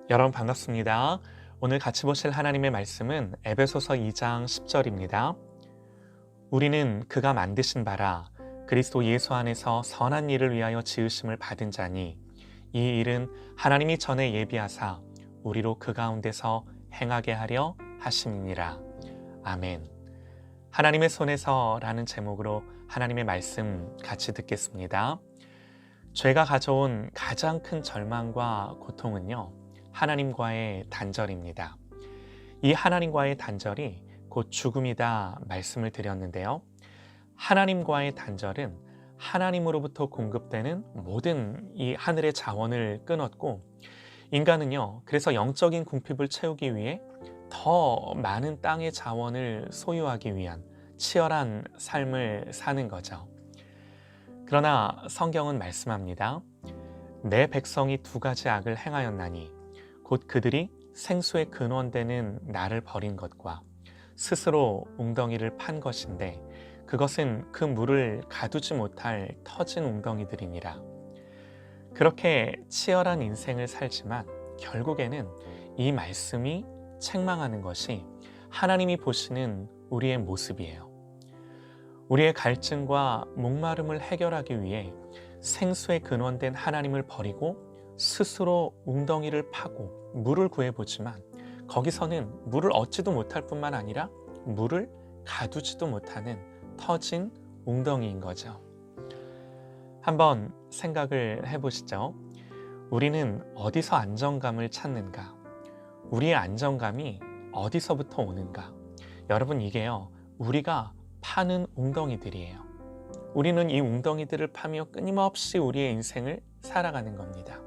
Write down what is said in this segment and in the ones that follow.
여러분 반갑습니다. 오늘 같이 보실 하나님의 말씀은 에베소서 2장 10절입니다. 우리는 그가 만드신 바라 그리스도 예수 안에서 선한 일을 위하여 지으심을 받은 자니 이 일은 하나님이 전에 예비하사 우리로 그 가운데서 행하게 하려 하심이니라. 아멘. 하나님의 손에서라는 제목으로 하나님의 말씀 같이 듣겠습니다. 죄가 가져온 가장 큰 절망과 고통은요, 하나님과의 단절입니다. 이 하나님과의 단절이 곧 죽음이다 말씀을 드렸는데요. 하나님과의 단절은 하나님으로부터 공급되는 모든 이 하늘의 자원을 끊었고, 인간은요, 그래서 영적인 궁핍을 채우기 위해 더 많은 땅의 자원을 소유하기 위한 치열한 삶을 사는 거죠. 그러나 성경은 말씀합니다. 내 백성이 두 가지 악을 행하였나니 곧 그들이 생수의 근원되는 나를 버린 것과 스스로 웅덩이를 판 것인데 그것은 그 물을 가두지 못할 터진 웅덩이들이니라. 그렇게 치열한 인생을 살지만 결국에는 이 말씀이 책망하는 것이 하나님이 보시는 우리의 모습이에요. 우리의 갈증과 목마름을 해결하기 위해 생수의 근원된 하나님을 버리고 스스로 웅덩이를 파고 물을 구해보지만 거기서는 물을 얻지도 못할 뿐만 아니라 물을 가두지도 못하는 터진 웅덩이인 거죠. 한번 생각을 해보시죠. 우리는 어디서 안정감을 찾는가? 우리의 안정감이 어디서부터 오는가? 여러분, 이게요, 우리가 파는 웅덩이들이에요. 우리는 이 웅덩이들을 파며 끊임없이 우리의 인생을 살아가는 겁니다.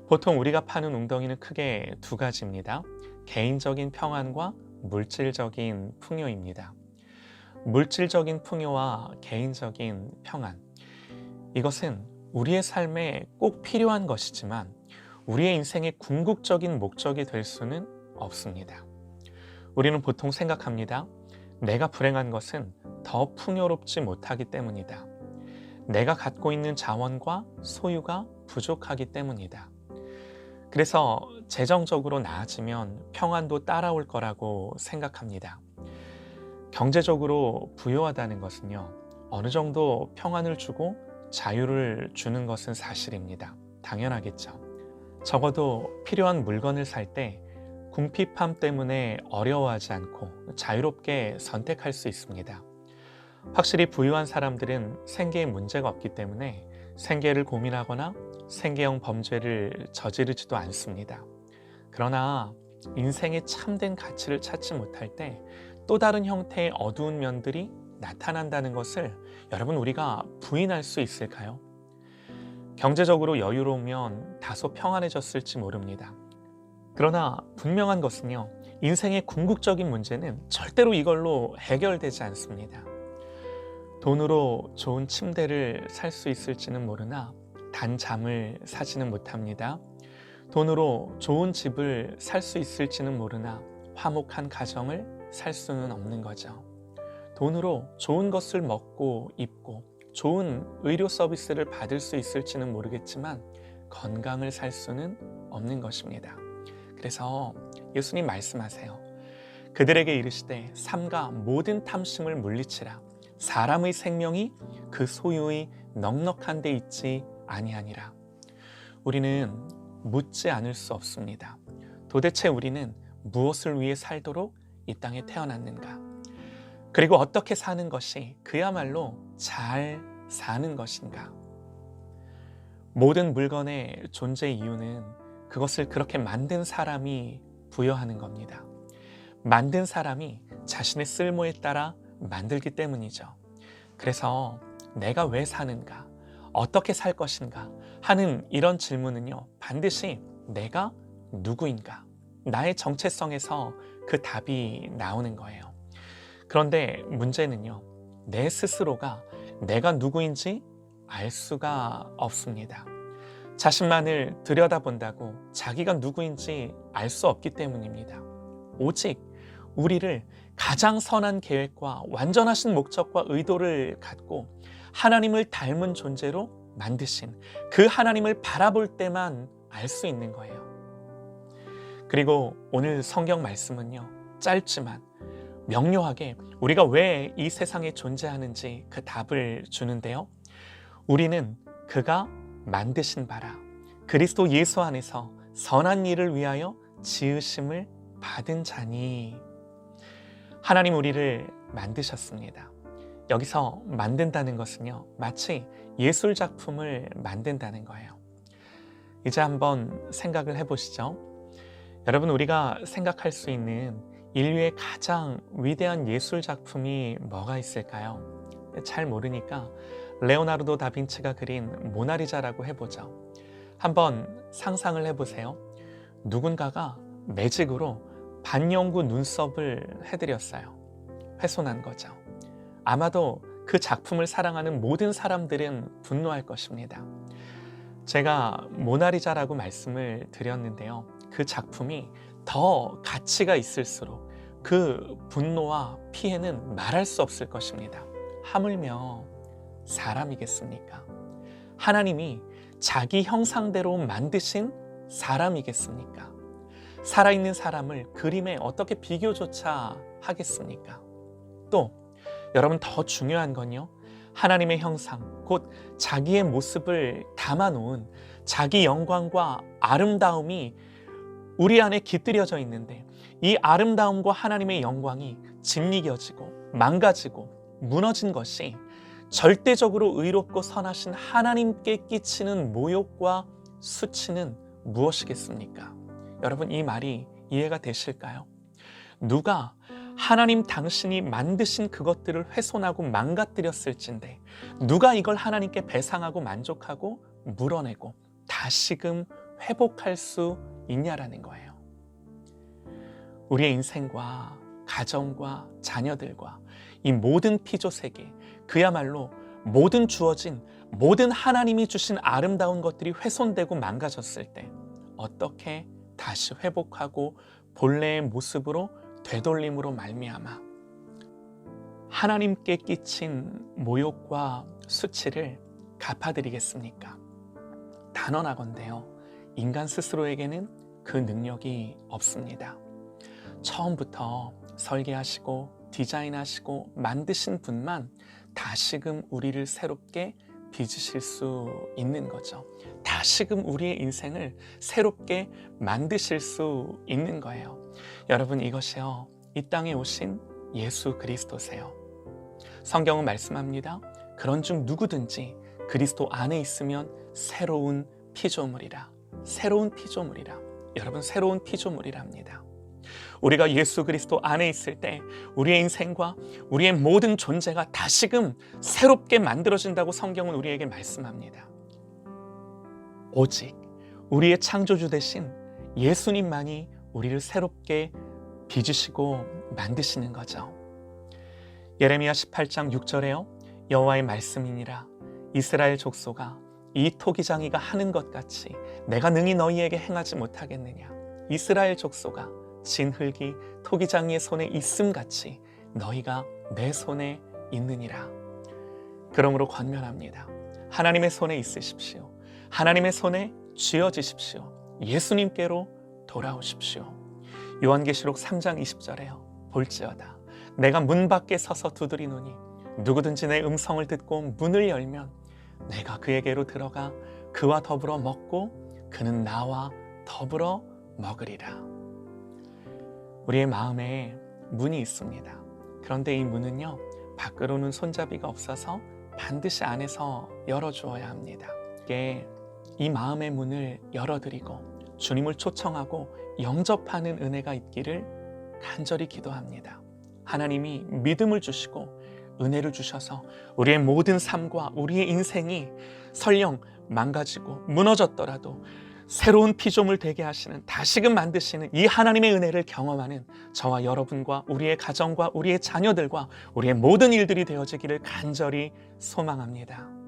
보통 우리가 파는 웅덩이는 크게 두 가지입니다. 개인적인 평안과 물질적인 풍요입니다. 물질적인 풍요와 개인적인 평안, 이것은 우리의 삶에 꼭 필요한 것이지만 우리의 인생의 궁극적인 목적이 될 수는 없습니다. 우리는 보통 생각합니다. 내가 불행한 것은 더 풍요롭지 못하기 때문이다. 내가 갖고 있는 자원과 소유가 부족하기 때문이다. 그래서 재정적으로 나아지면 평안도 따라올 거라고 생각합니다. 경제적으로 부유하다는 것은요, 어느 정도 평안을 주고 자유를 주는 것은 사실입니다. 당연하겠죠. 적어도 필요한 물건을 살 때 궁핍함 때문에 어려워하지 않고 자유롭게 선택할 수 있습니다. 확실히 부유한 사람들은 생계에 문제가 없기 때문에 생계를 고민하거나 생계형 범죄를 저지르지도 않습니다. 그러나 인생의 참된 가치를 찾지 못할 때 또 다른 형태의 어두운 면들이 나타난다는 것을 여러분, 우리가 부인할 수 있을까요? 경제적으로 여유로우면 다소 평안해졌을지 모릅니다. 그러나 분명한 것은요, 인생의 궁극적인 문제는 절대로 이걸로 해결되지 않습니다. 돈으로 좋은 침대를 살 수 있을지는 모르나 단 잠을 사지는 못합니다. 돈으로 좋은 집을 살 수 있을지는 모르나 화목한 가정을 살 수는 없는 거죠. 돈으로 좋은 것을 먹고 입고 좋은 의료 서비스를 받을 수 있을지는 모르겠지만 건강을 살 수는 없는 것입니다. 그래서 예수님 말씀하세요. 그들에게 이르시되 삼가 모든 탐심을 물리치라. 사람의 생명이 그 소유의 넉넉한 데 있지 아니하니라. 우리는 묻지 않을 수 없습니다. 도대체 우리는 무엇을 위해 살도록 이 땅에 태어났는가? 그리고 어떻게 사는 것이 그야말로 잘 사는 것인가? 모든 물건의 존재 이유는 그것을 그렇게 만든 사람이 부여하는 겁니다. 만든 사람이 자신의 쓸모에 따라 만들기 때문이죠. 그래서 내가 왜 사는가? 어떻게 살 것인가? 하는 이런 질문은요, 반드시 내가 누구인가? 나의 정체성에서 그 답이 나오는 거예요. 그런데 문제는요, 내 스스로가 내가 누구인지 알 수가 없습니다. 자신만을 들여다본다고 자기가 누구인지 알 수 없기 때문입니다. 오직 우리를 가장 선한 계획과 완전하신 목적과 의도를 갖고 하나님을 닮은 존재로 만드신 그 하나님을 바라볼 때만 알 수 있는 거예요. 그리고 오늘 성경 말씀은요, 짧지만 명료하게 우리가 왜 이 세상에 존재하는지 그 답을 주는데요. 우리는 그가 만드신 바라 그리스도 예수 안에서 선한 일을 위하여 지으심을 받은 자니. 하나님 우리를 만드셨습니다. 여기서 만든다는 것은요, 마치 예술 작품을 만든다는 거예요. 이제 한번 생각을 해보시죠. 여러분, 우리가 생각할 수 있는 인류의 가장 위대한 예술 작품이 뭐가 있을까요? 잘 모르니까 레오나르도 다빈치가 그린 모나리자라고 해보죠. 한번 상상을 해보세요. 누군가가 매직으로 반영구 눈썹을 해드렸어요. 훼손한 거죠. 아마도 그 작품을 사랑하는 모든 사람들은 분노할 것입니다. 제가 모나리자라고 말씀을 드렸는데요. 그 작품이 더 가치가 있을수록 그 분노와 피해는 말할 수 없을 것입니다. 하물며 사람이겠습니까? 하나님이 자기 형상대로 만드신 사람이겠습니까? 살아있는 사람을 그림에 어떻게 비교조차 하겠습니까? 또 여러분, 더 중요한 건요, 하나님의 형상, 곧 자기의 모습을 담아놓은 자기 영광과 아름다움이 우리 안에 깃들여져 있는데, 이 아름다움과 하나님의 영광이 짓이겨지고 망가지고 무너진 것이 절대적으로 의롭고 선하신 하나님께 끼치는 모욕과 수치는 무엇이겠습니까? 여러분, 이 말이 이해가 되실까요? 누가 하나님 당신이 만드신 그것들을 훼손하고 망가뜨렸을진데 누가 이걸 하나님께 배상하고 만족하고 물어내고 다시금 회복할 수 있냐라는 거예요. 우리의 인생과 가정과 자녀들과 이 모든 피조세계, 그야말로 모든 주어진 모든 하나님이 주신 아름다운 것들이 훼손되고 망가졌을 때 어떻게 다시 회복하고 본래의 모습으로 되돌림으로 말미암아 하나님께 끼친 모욕과 수치를 갚아드리겠습니까? 단언하건대요, 인간 스스로에게는 그 능력이 없습니다. 처음부터 설계하시고 디자인하시고 만드신 분만 다시금 우리를 새롭게 빚으실 수 있는 거죠. 다시금 우리의 인생을 새롭게 만드실 수 있는 거예요. 여러분, 이것이요, 이 땅에 오신 예수 그리스도세요. 성경은 말씀합니다. 그런 중 누구든지 그리스도 안에 있으면 새로운 피조물이라. 새로운 피조물이라. 여러분, 새로운 피조물이랍니다. 우리가 예수 그리스도 안에 있을 때 우리의 인생과 우리의 모든 존재가 다시금 새롭게 만들어진다고 성경은 우리에게 말씀합니다. 오직 우리의 창조주 되신 예수님만이 우리를 새롭게 빚으시고 만드시는 거죠. 예레미야 18장 6절에요. 여호와의 말씀이니라. 이스라엘 족속아, 이 토기장이가 하는 것 같이 내가 능히 너희에게 행하지 못하겠느냐. 이스라엘 족속아, 진흙이 토기장이의 손에 있음같이 너희가 내 손에 있느니라. 그러므로 권면합니다. 하나님의 손에 있으십시오. 하나님의 손에 쥐어지십시오. 예수님께로 돌아오십시오. 요한계시록 3장 20절에요. 볼지어다 내가 문 밖에 서서 두드리노니 누구든지 내 음성을 듣고 문을 열면 내가 그에게로 들어가 그와 더불어 먹고 그는 나와 더불어 먹으리라. 우리의 마음에 문이 있습니다. 그런데 이 문은요, 밖으로는 손잡이가 없어서 반드시 안에서 열어주어야 합니다. 이 마음의 문을 열어드리고 주님을 초청하고 영접하는 은혜가 있기를 간절히 기도합니다. 하나님이 믿음을 주시고 은혜를 주셔서 우리의 모든 삶과 우리의 인생이 설령 망가지고 무너졌더라도 새로운 피조물 되게 하시는, 다시금 만드시는 이 하나님의 은혜를 경험하는 저와 여러분과 우리의 가정과 우리의 자녀들과 우리의 모든 일들이 되어지기를 간절히 소망합니다.